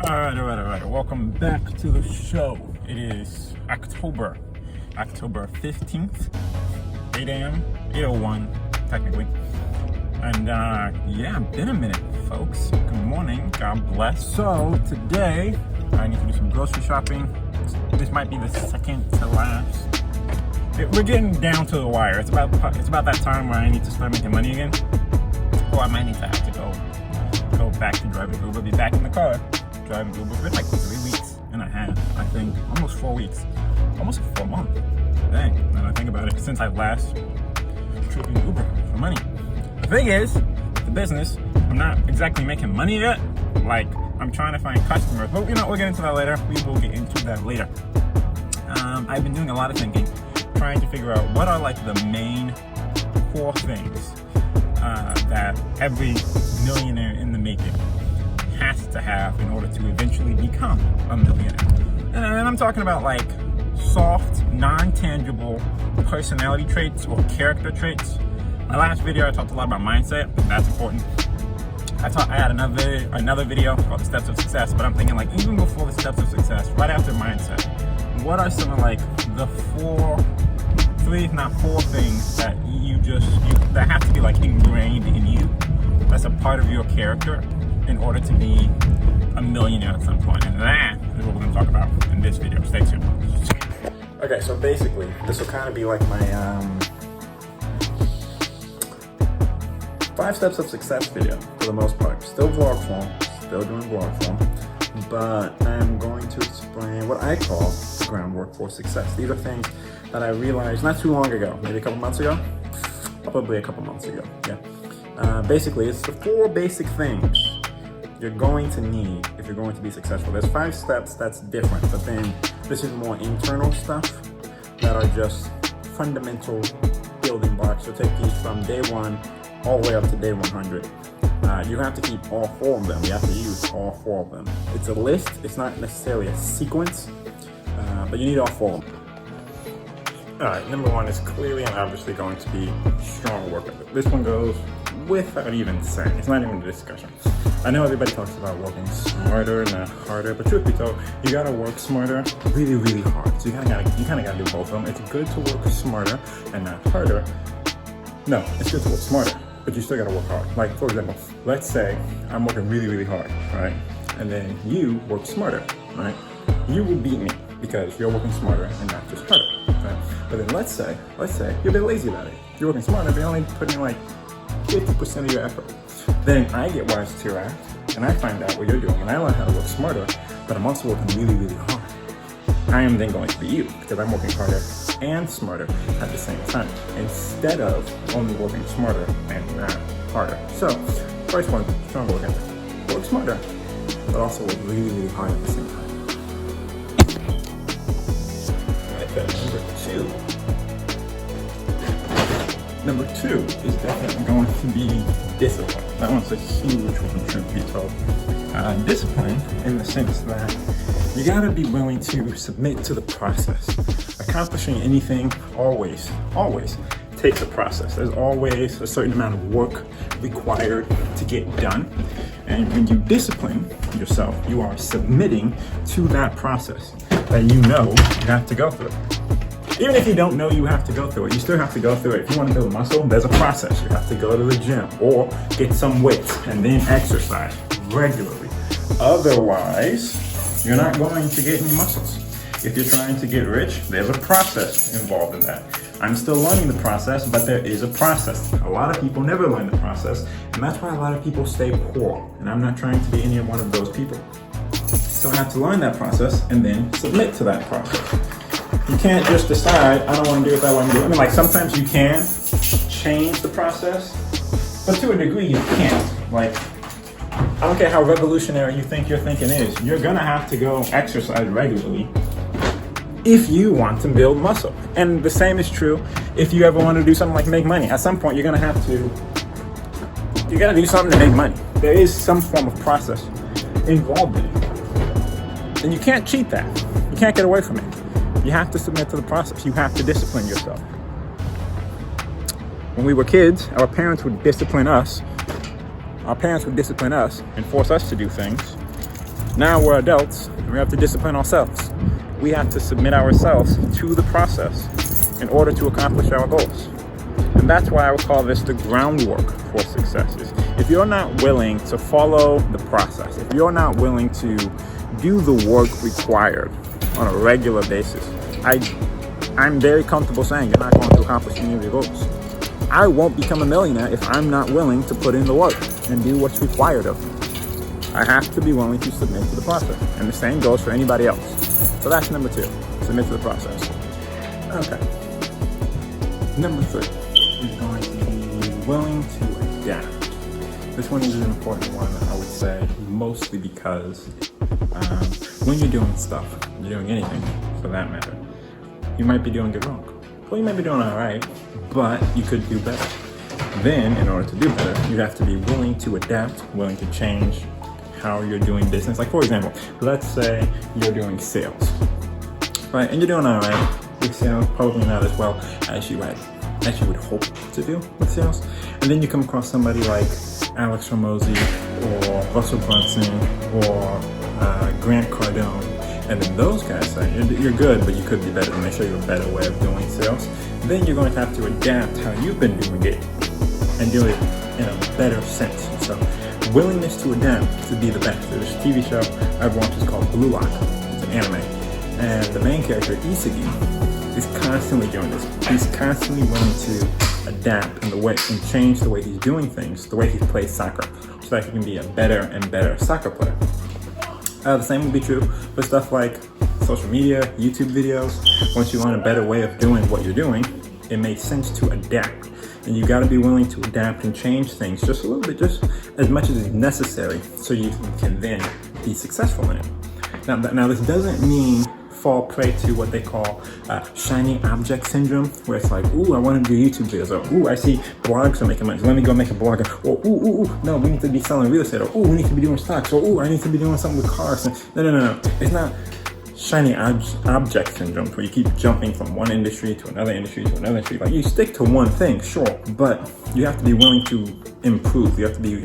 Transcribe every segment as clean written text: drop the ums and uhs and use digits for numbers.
All right. Welcome back to the show. It is October 15th, 8 a.m., 8:01, technically. And yeah, been a minute, folks. Good morning. God bless. So today, I need to do some grocery shopping. This might be the second to last. We're getting down to the wire. It's about that time where I need to start making money again. Or I might need to have to go back to driving Uber, be back in the car driving Uber. It's been like 3 weeks and a half, I think. Almost 4 weeks. Almost a full month. Dang, now I think about it, since I last driven Uber for money. The thing is, the business, I'm not exactly making money yet. Like, I'm trying to find customers. But you know, we'll get into that later. We will get into that later. I've been doing a lot of thinking, trying to figure out what are like the main 4 things that every millionaire in the making has to have in order to eventually become a millionaire. And I'm talking about like soft, non-tangible personality traits or character traits. My last video, I talked a lot about mindset. That's important. I had another video called The Steps of Success, but I'm thinking like even before the steps of success, right after mindset, what are some of like the 3 if not 4 things that that have to be like ingrained in you, that's a part of your character in order to be a millionaire at some point. And that is what we're going to talk about in this video. Stay tuned. Okay, so basically this will kind of be like my 5 steps of success video for the most part. Still vlog form, still doing vlog form, but I'm going to explain what I call the groundwork for success. These are things that I realized not too long ago, maybe a couple months ago, probably a couple months ago, yeah. Basically, it's the 4 basic things you're going to need if you're going to be successful. There's 5 steps that's different, but then this is more internal stuff that are just fundamental building blocks. So take these from day 1 all the way up to day 100. You have to keep all 4 of them. You have to use all 4 of them. It's a list. It's not necessarily a sequence, but you need all 4 of them. All right, number 1 is clearly and obviously going to be strong work ethic. This one goes without even saying. It's not even a discussion. I know everybody talks about working smarter, not harder, but truth be told, you gotta work smarter really, really hard. So you kind of gotta do both of them. It's good to work smarter and not harder. No, it's good to work smarter, but you still gotta work hard. Like, for example, let's say I'm working really, really hard, right? And then you work smarter, right? You will beat me because you're working smarter and not just harder, right? But then let's say you're a bit lazy about it. You're working smarter, but you're only putting in like 50% of your effort. Then I get wise to your act, and I find out what you're doing, and I learn how to work smarter, but I'm also working really, really hard. I am then going to be you, because I'm working harder and smarter at the same time, instead of only working smarter and not harder. So, first one, strong work ethic. Work smarter, but also work really, really hard at the same time. Number 2 is definitely going to be discipline. That one's a huge one, truth be told. Discipline in the sense that you gotta be willing to submit to the process. Accomplishing anything always takes a process. There's always a certain amount of work required to get done. And when you discipline yourself, you are submitting to that process that you know you have to go through. Even if you don't know you have to go through it, you still have to go through it. If you want to build muscle, there's a process. You have to go to the gym or get some weights and then exercise regularly. Otherwise, you're not going to get any muscles. If you're trying to get rich, there's a process involved in that. I'm still learning the process, but there is a process. A lot of people never learn the process, and that's why a lot of people stay poor. And I'm not trying to be any one of those people. So I have to learn that process and then submit to that process. You can't just decide, I don't want to do it that way. I mean, like sometimes you can change the process, but to a degree you can't. Like, I don't care how revolutionary you think your thinking is, you're gonna have to go exercise regularly if you want to build muscle. And the same is true if you ever want to do something like make money. At some point, you gotta do something to make money. There is some form of process involved in it. And you can't cheat that. You can't get away from it. You have to submit to the process. You have to discipline yourself. When we were kids, our parents would discipline us. Our parents would discipline us and force us to do things. Now we're adults, and we have to discipline ourselves. We have to submit ourselves to the process in order to accomplish our goals. And that's why I would call this the groundwork for success. If you're not willing to follow the process, if you're not willing to do the work required on a regular basis, I'm very comfortable saying you're not going to accomplish any of your goals. I won't become a millionaire if I'm not willing to put in the work and do what's required of me. I have to be willing to submit to the process. And the same goes for anybody else. So that's number 2, submit to the process. Okay. Number 3 is going to be willing to adapt. This one is an important one, I would say, mostly because when you're doing stuff, you're doing anything for that matter, you might be doing it wrong. Well, you might be doing all right, but you could do better. Then, in order to do better, you have to be willing to adapt, willing to change how you're doing business. Like, for example, let's say you're doing sales, right? And you're doing all right with sales, probably not as well as you would hope to do with sales. And then you come across somebody like Alex Hormozi or Russell Brunson or Grant Cardone. And then those guys say, you're good, but you could be better, and they show you a better way of doing sales. Then you're going to have to adapt how you've been doing it and do it in a better sense. So willingness to adapt to be the best. There's a TV show I've watched, it's called Blue Lock. It's an anime. And the main character, Isagi, is constantly doing this. He's constantly willing to adapt and change the way he's doing things, the way he plays soccer, so that he can be a better and better soccer player. The same would be true for stuff like social media, YouTube videos. Once you learn a better way of doing what you're doing, it makes sense to adapt. And you got to be willing to adapt and change things just a little bit, just as much as is necessary, so you can then be successful in it. Now this doesn't mean fall prey to what they call shiny object syndrome, where it's like, ooh, I want to do YouTube videos, or ooh, I see blogs are making money, so let me go make a blog, or ooh, no, we need to be selling real estate, or ooh, we need to be doing stocks, or ooh, I need to be doing something with cars. No. It's not shiny object syndrome, where you keep jumping from one industry to another industry to another industry. Like, you stick to one thing, sure, but you have to be willing to improve. You have to be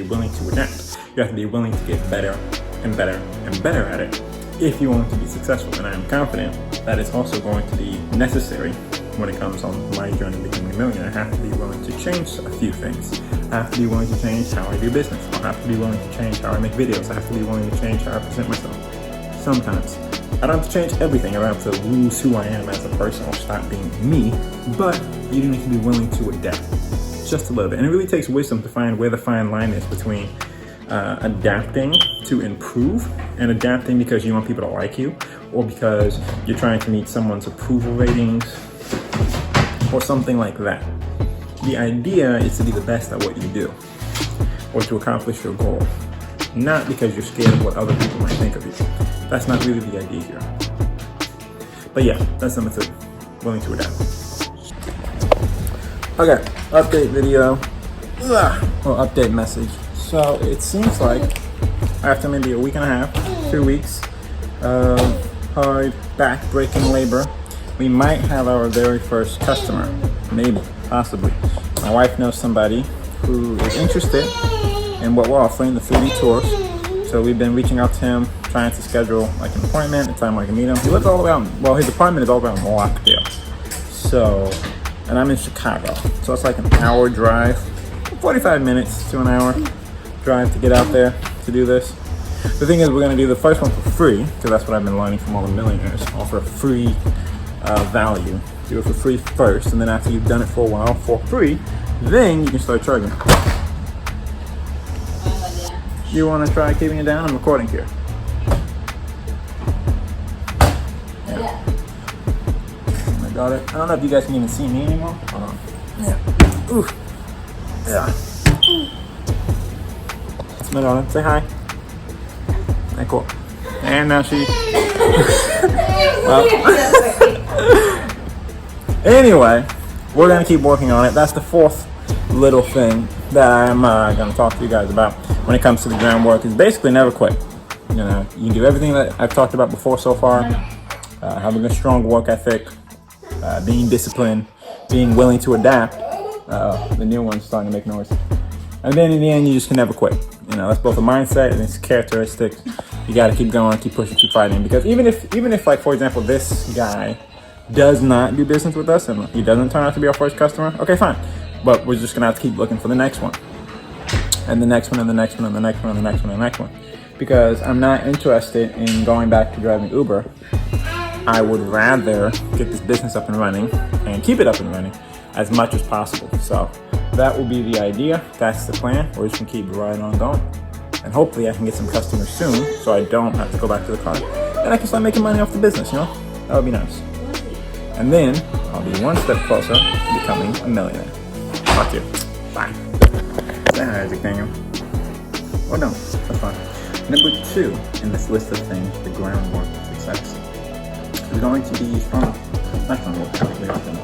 willing to adapt. You have to be willing to get better and better and better at it if you want to be successful. And I am confident that it's also going to be necessary when it comes on my journey to becoming a millionaire. I have to be willing to change a few things. I have to be willing to change how I do business. I have to be willing to change how I make videos. I have to be willing to change how I present myself. Sometimes. I don't have to change everything. I don't have to lose who I am as a person or stop being me, but you need to be willing to adapt just a little bit. And it really takes wisdom to find where the fine line is between adapting to improve and adapting because you want people to like you, or because you're trying to meet someone's approval ratings or something like that. The idea is to be the best at what you do or to accomplish your goal, not because you're scared of what other people might think of you. That's not really the idea here. But yeah, that's number 3, willing to adapt. Okay, update video, or update message. So it seems like after maybe a week and a half, 2 weeks of hard back-breaking labor, we might have our very first customer. Maybe, possibly. My wife knows somebody who is interested in what we're offering, the 3D tours. So we've been reaching out to him, trying to schedule like an appointment, a time where I can meet him. He lives all around, well, his apartment is all around Lockdale. So, and I'm in Chicago. So it's like an hour drive, 45 minutes to an hour drive to get out there to do this. The thing is, we're gonna do the first one for free, because that's what I've been learning from all the millionaires. Offer free value. Do it for free first, and then after you've done it for a while for free, then you can start charging. You want to try keeping it down? I'm recording here. Yeah. I got it. I don't know if you guys can even see me anymore. Hold on. Yeah. Ooh. Yeah. That's my daughter. Say hi. Hey, cool. And now she. Well. Anyway, we're gonna keep working on it. That's the 4th little thing that I'm gonna talk to you guys about when it comes to the groundwork. Is basically never quit. You know, you can do everything that I've talked about before so far. Having a strong work ethic, being disciplined, being willing to adapt. The new one's starting to make noise. And then in the end, you just can never quit. You know, that's both a mindset and it's characteristics you got to keep going, keep pushing, keep fighting. Because even if like, for example, this guy does not do business with us and he doesn't turn out to be our first customer, okay, fine. But we're just gonna have to keep looking for the next one, and the next one, and the next one, and the next one, and the next one, and the next one. Because I'm not interested in going back to driving Uber. I would rather get this business up and running and keep it up and running as much as possible. So that will be the idea. That's the plan. We're just gonna keep riding on going. And hopefully I can get some customers soon so I don't have to go back to the car. And I can start making money off the business, you know? That would be nice. And then I'll be one step closer to becoming a millionaire. Talk to you. Bye. Say hi, Isaac Daniel. Oh no, that's fine. Number 2 in this list of things, the groundwork for success, is going to be strong. Not strong work, calculated.